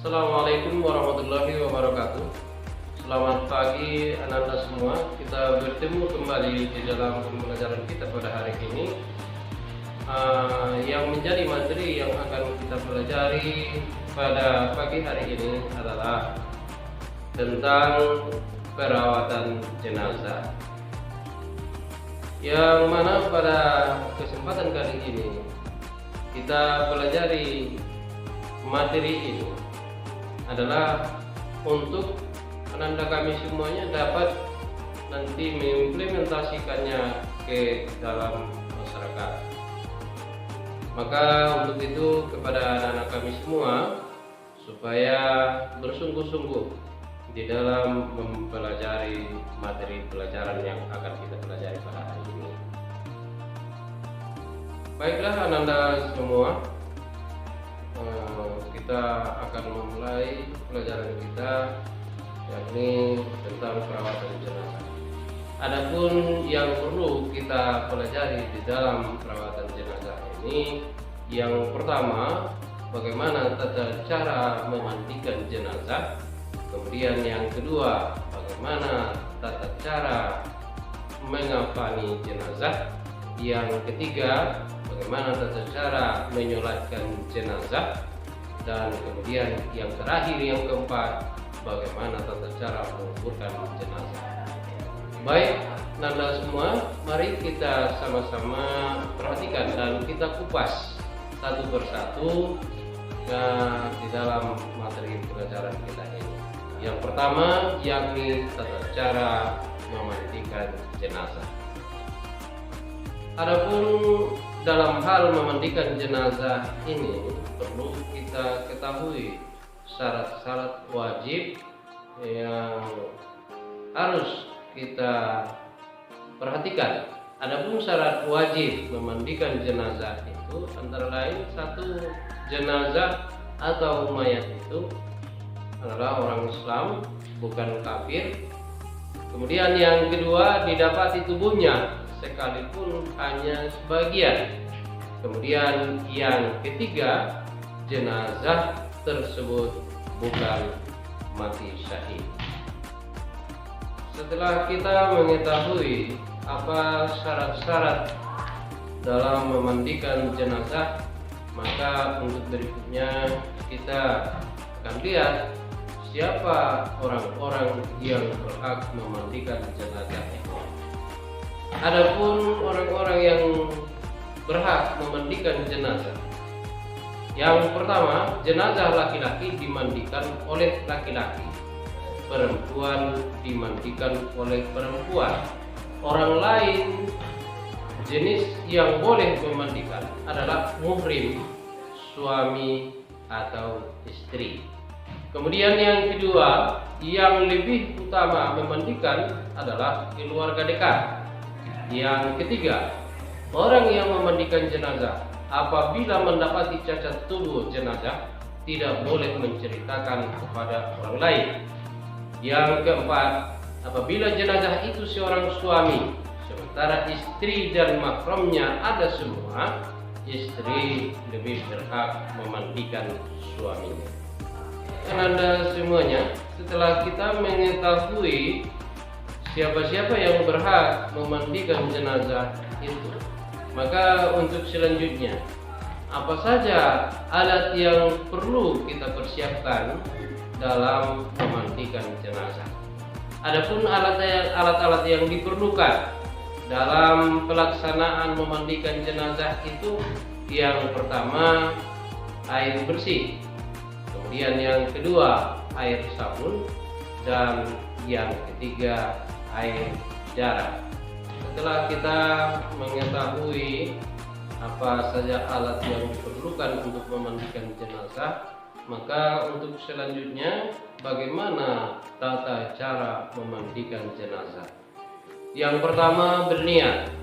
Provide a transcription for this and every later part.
Assalamualaikum warahmatullahi wabarakatuh. Selamat pagi anak-anak semua. Kita bertemu kembali di dalam pembelajaran kita pada hari ini. Yang menjadi materi yang akan kita pelajari pada pagi hari ini adalah tentang perawatan jenazah. Yang mana pada kesempatan kali ini kita pelajari materi ini adalah untuk anak-anak kami semuanya dapat nanti mengimplementasikannya ke dalam masyarakat. Maka untuk itu kepada anak-anak kami semua supaya bersungguh-sungguh di dalam mempelajari materi pelajaran yang akan kita pelajari pada hari ini. Baiklah anak-anak semua, kita akan memulai pelajaran kita yakni tentang perawatan jenazah. Adapun yang perlu kita pelajari di dalam perawatan jenazah ini, yang pertama bagaimana tata cara memandikan jenazah, kemudian yang kedua bagaimana tata cara mengafani jenazah, yang ketiga bagaimana tata cara menyolatkan jenazah, dan kemudian yang terakhir yang keempat bagaimana tata cara menguburkan jenazah. Baik, nanda semua, mari kita sama-sama perhatikan dan kita kupas satu persatu di dalam materi pelajaran kita ini. Yang pertama yakni tata cara memandikan jenazah. Adapun dalam hal memandikan jenazah ini perlu kita ketahui syarat-syarat wajib yang harus kita perhatikan. Adapun syarat wajib memandikan jenazah itu antara lain satu, jenazah atau mayat itu adalah orang Islam, bukan kafir. Kemudian yang kedua, didapati tubuhnya sekalipun hanya sebagian. Kemudian yang ketiga, jenazah tersebut bukan mati syahid. Setelah kita mengetahui apa syarat-syarat dalam memandikan jenazah, maka untuk berikutnya kita akan lihat siapa orang-orang yang berhak memandikan jenazah itu. Adapun orang-orang yang berhak memandikan jenazah, yang pertama, jenazah laki-laki dimandikan oleh laki-laki, perempuan dimandikan oleh perempuan. Orang lain jenis yang boleh memandikan adalah muhrim, suami atau istri. Kemudian yang kedua, yang lebih utama memandikan adalah keluarga dekat. Yang ketiga, orang yang memandikan jenazah apabila mendapati cacat tubuh jenazah tidak boleh menceritakan kepada orang lain. Yang keempat, apabila jenazah itu seorang suami sementara istri dan mahramnya ada semua, istri lebih berhak memandikan suaminya. Anda semuanya, setelah kita mengetahui siapa-siapa yang berhak memandikan jenazah itu, maka untuk selanjutnya, apa saja alat yang perlu kita persiapkan dalam memandikan jenazah. Adapun alat-alat yang diperlukan dalam pelaksanaan memandikan jenazah itu, yang pertama air bersih, kemudian yang kedua air sabun, dan yang ketiga air jarak. Setelah kita mengetahui apa saja alat yang diperlukan untuk memandikan jenazah, maka untuk selanjutnya bagaimana tata cara memandikan jenazah. Yang pertama berniat,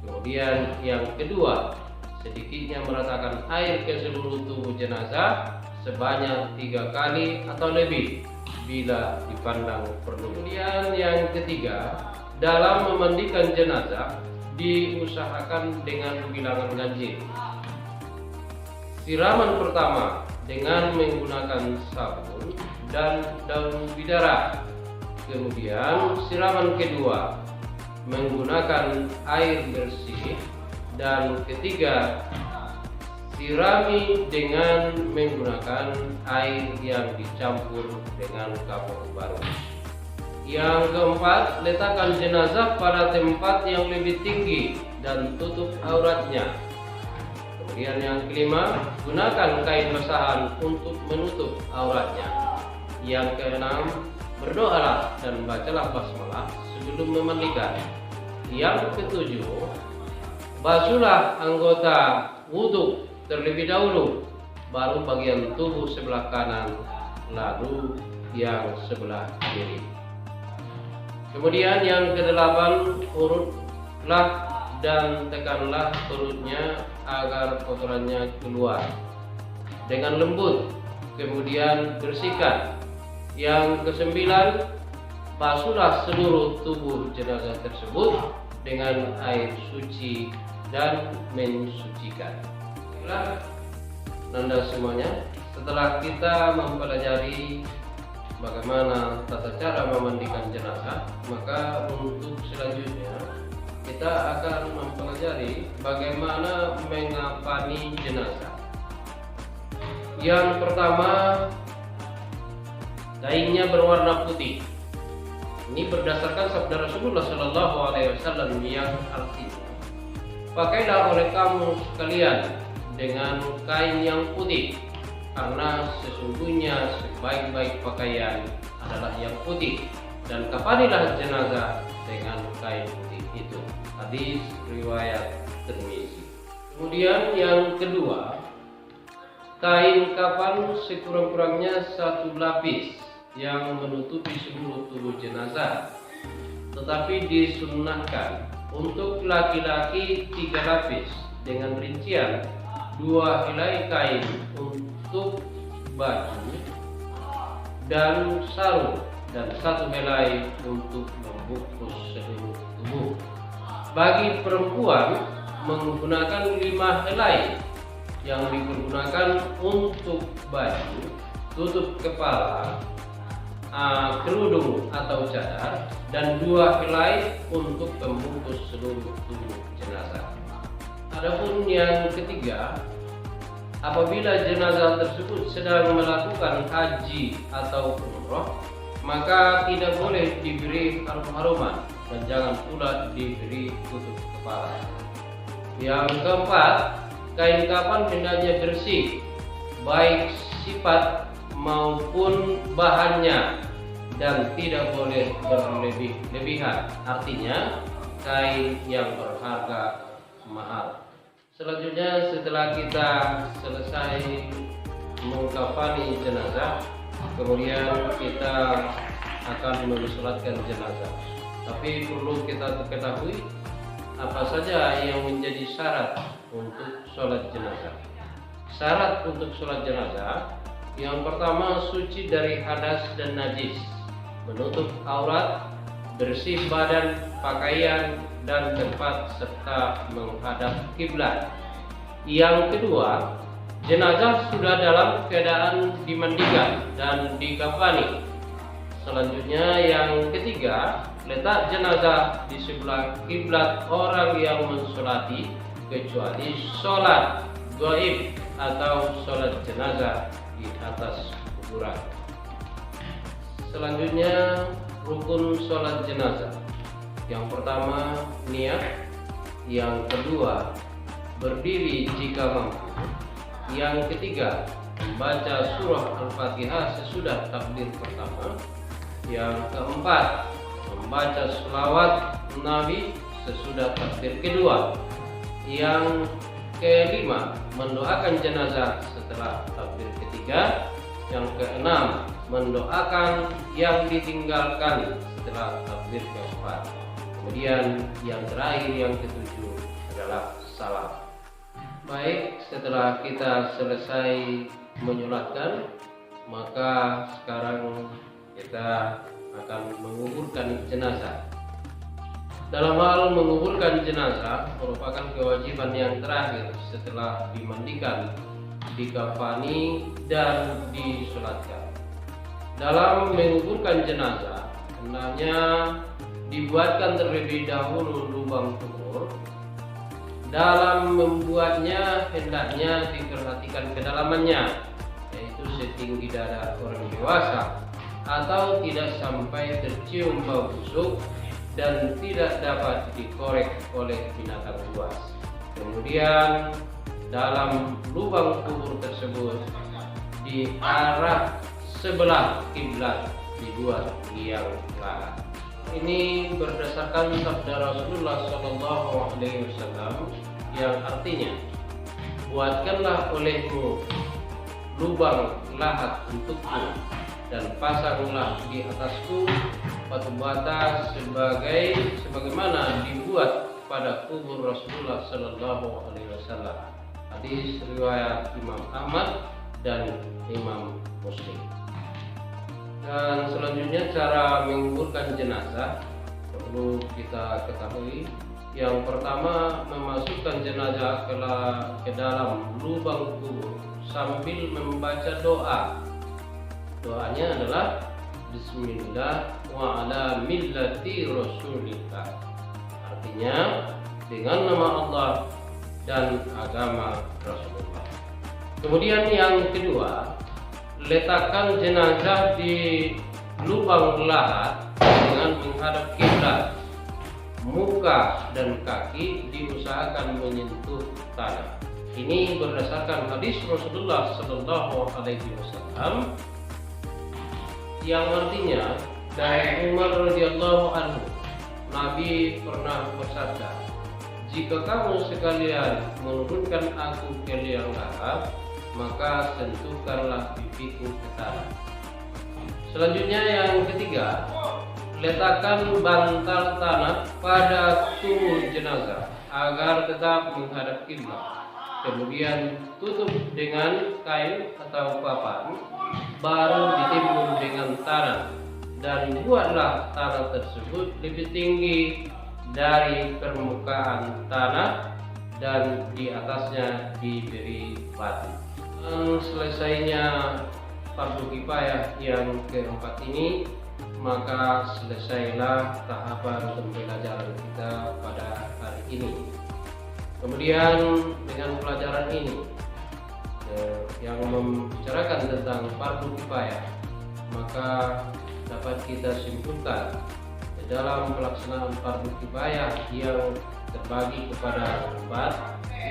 kemudian yang kedua sedikitnya meratakan air ke seluruh tubuh jenazah sebanyak 3 kali atau lebih bila dipandang perlu. Kemudian yang ketiga, dalam memandikan jenazah diusahakan dengan bilangan ganjil. Siraman pertama dengan menggunakan sabun dan daun bidara. Kemudian siraman kedua menggunakan air bersih, dan ketiga sirami dengan menggunakan air yang dicampur dengan kapur baru. Yang keempat, letakkan jenazah pada tempat yang lebih tinggi dan tutup auratnya. Kemudian yang kelima, gunakan kain basahan untuk menutup auratnya. Yang keenam, berdoalah dan bacalah basmalah sebelum memandikan. Yang ketujuh, basuhlah anggota wudhu terlebih dahulu, baru bagian tubuh sebelah kanan, lalu yang sebelah kiri. Kemudian yang kedelapan, urutlah dan tekanlah perutnya agar kotorannya keluar dengan lembut, kemudian bersihkan. Yang kesembilan, basuhlah seluruh tubuh jenazah tersebut dengan air suci dan mensucikan. Inilah Nanda semuanya, setelah kita mempelajari bagaimana tata cara memandikan jenazah, maka untuk selanjutnya kita akan mempelajari bagaimana mengapani jenazah. Yang pertama, kainnya berwarna putih. Ini berdasarkan sabda Rasulullah SAW yang artinya, pakailah oleh kamu sekalian dengan kain yang putih, karena sesungguhnya sebaik-baik pakaian adalah yang putih, dan kafanilah jenazah dengan kain putih itu. Hadis riwayat Tirmizi. Kemudian yang kedua, kain kafan sekurang-kurangnya 1 lapis yang menutupi seluruh tubuh jenazah, tetapi disunnahkan untuk laki-laki 3 lapis dengan rincian 2 helai kain untuk baju dan sarung, dan 1 helai untuk membungkus seluruh tubuh. Bagi perempuan menggunakan 5 helai yang dipergunakan untuk baju, tutup kepala, kerudung atau cadar, dan 2 helai untuk membungkus seluruh tubuh jenazah. Adapun yang ketiga, apabila jenazah tersebut sedang melakukan haji atau umroh, maka tidak boleh diberi harum-haruman dan jangan pula diberi tutup kepala. Yang keempat, kain kafan hendaknya bersih, baik sifat maupun bahannya, dan tidak boleh berlebih-lebihan. Artinya kain yang berharga mahal. Selanjutnya, setelah kita selesai mengkafani jenazah, kemudian kita akan mensolatkan jenazah. Tapi perlu kita ketahui apa saja yang menjadi syarat untuk sholat jenazah. Syarat untuk sholat jenazah, yang pertama, suci dari hadas dan najis, menutup aurat, bersih badan, pakaian, dan tempat, serta menghadap kiblat. Yang kedua, jenazah sudah dalam keadaan dimandikan dan dikafani. Selanjutnya yang ketiga, letak jenazah di sebelah kiblat orang yang mensolati, kecuali sholat gaib atau sholat jenazah di atas kuburan. Selanjutnya, rukun sholat jenazah. Yang pertama, niat. Yang kedua, berdiri jika mampu. Yang ketiga, membaca surah Al-Fatihah sesudah takbir pertama. Yang keempat, membaca selawat Nabi sesudah takbir kedua. Yang kelima, mendoakan jenazah setelah takbir ketiga. Yang keenam, mendoakan yang ditinggalkan setelah takbir keempat. Kemudian yang terakhir, yang ketujuh, adalah salam. Baik, setelah kita selesai menyolatkan, maka sekarang kita akan menguburkan jenazah. Dalam hal menguburkan jenazah merupakan kewajiban yang terakhir setelah dimandikan dikafani, dan disolatkan. Dalam menguburkan jenazah, hendaknya dibuatkan terlebih dahulu lubang kubur. Dalam membuatnya hendaknya diperhatikan kedalamannya, yaitu setinggi dada orang dewasa atau tidak sampai tercium bau busuk dan tidak dapat dikorek oleh binatang buas. Kemudian dalam lubang kubur tersebut di arah sebelah kiblat dibuat liang lahat. Ini berdasarkan sabda Rasulullah SAW yang artinya, buatkanlah olehmu lubang lahat untukku dan pasanglah di atasku batu bata sebagaimana dibuat pada kubur Rasulullah SAW. Hadis riwayat Imam Ahmad dan Imam Muslim. Dan selanjutnya cara menguburkan jenazah perlu kita ketahui. Yang pertama, memasukkan jenazah ke dalam lubang kubur sambil membaca doa. Doanya adalah Bismillah wa ala millati Rasulillah. Artinya dengan nama Allah dan agama Rasulullah. Kemudian yang kedua, letakkan jenazah di lubang lahat dengan menghadap kiblat. Muka dan kaki diusahakan menyentuh tanah. Ini berdasarkan hadis Rasulullah SAW yang artinya dari Umar radhiyallahu anhu, Nabi pernah bersabda, "Jika kamu sekalian menurunkan aku ke liang lahat, maka sentuhkanlah pipiku ke tanah." Selanjutnya yang ketiga, letakkan bantal tanah pada tubuh jenazah agar tetap menghadap kiblat. Kemudian tutup dengan kain atau papan, baru ditimbun dengan tanah, dan buatlah tanah tersebut lebih tinggi dari permukaan tanah dan di atasnya diberi batu. Selesainya fardu kifayah yang keempat ini, maka selesailah tahapan pembelajaran kita pada hari ini. Kemudian dengan pelajaran ini yang membicarakan tentang fardu kifayah, maka dapat kita simpulkan dalam pelaksanaan fardu kifayah yang terbagi kepada 4.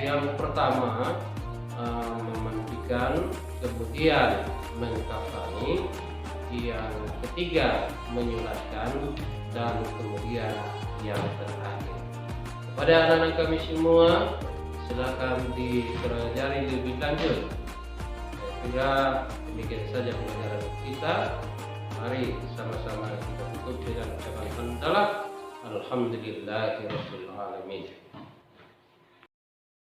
Yang pertama, memandikan, kemudian mengkafani, yang ketiga menyulatkan, dan kemudian yang terakhir. Kepada anak-anak kami semua, silakan dipelajari lebih lanjut. Saya kira demikian saja pelajaran kita. Mari sama-sama kita tutup dengan ucapan hamdalah. Alhamdulillahirabbil alamin.